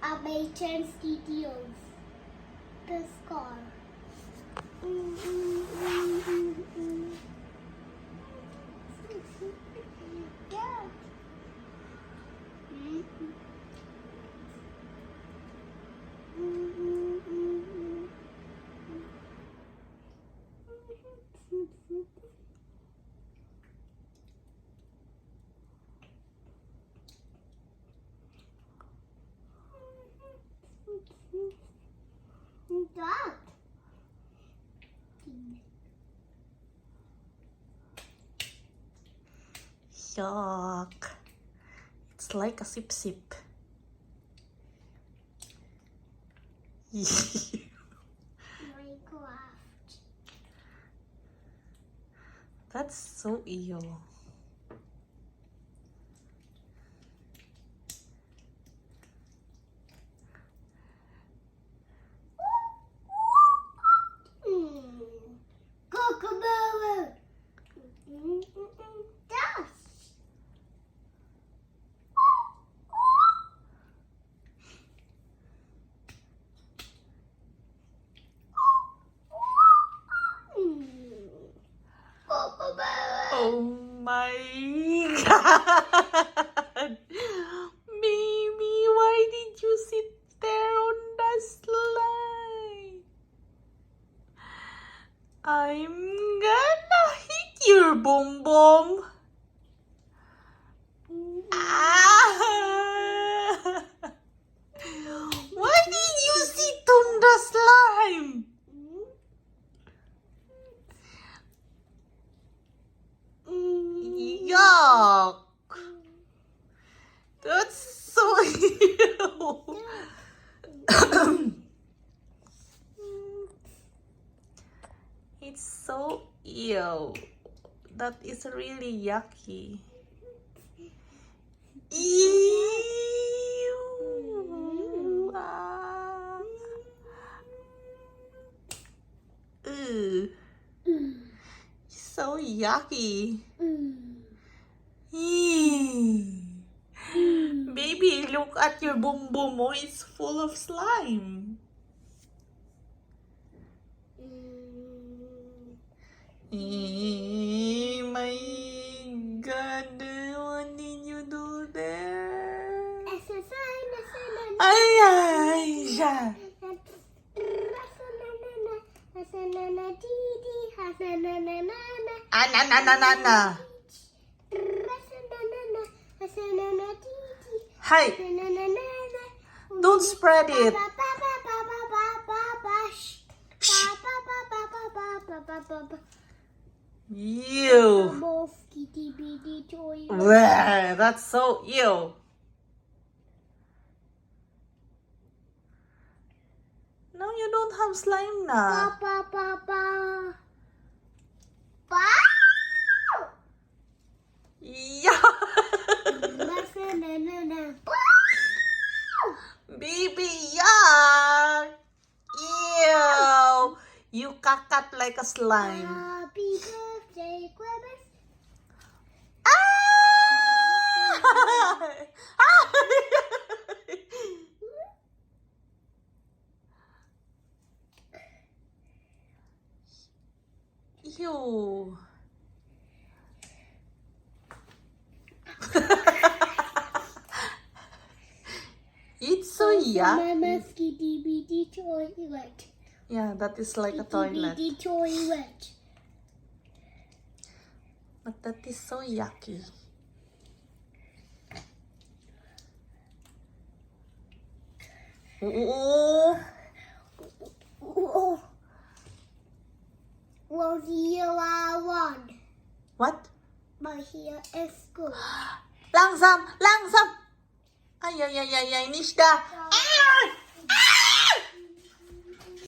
Abaychan's videos. The score. Yeah. Dog. Yuck. It's like a sip. Minecraft. That's so ew. Kookaburra. Dust. Kookaburra. Oh my god! Baby, why did you sit there on the slide? I'm gonna hit your boom boom. Ah! Why did you sit on the slime? Yuck! That's so ew. It's so ew. That is really yucky. Ew. Ah. Ugh. So yucky. Baby, look at your boom boom. Oh, it's full of slime. My God, what did you do there? Ay, ay, siya. Na. Hi, don't spread it. Ew. Bleh, that's so ew. Now you don't have slime na. Yeah. Baby, yuck. Ew. You kakat like a slime. Happy birthday, Clemens. Ew. It's so yucky. Mama's kitty bitty toilet. Yeah, that is like a toilet. Kitty toilet. But that is so yucky. Oh. Well, here I won. What? But here is good. Langsam. Ay, nicht da. Ah!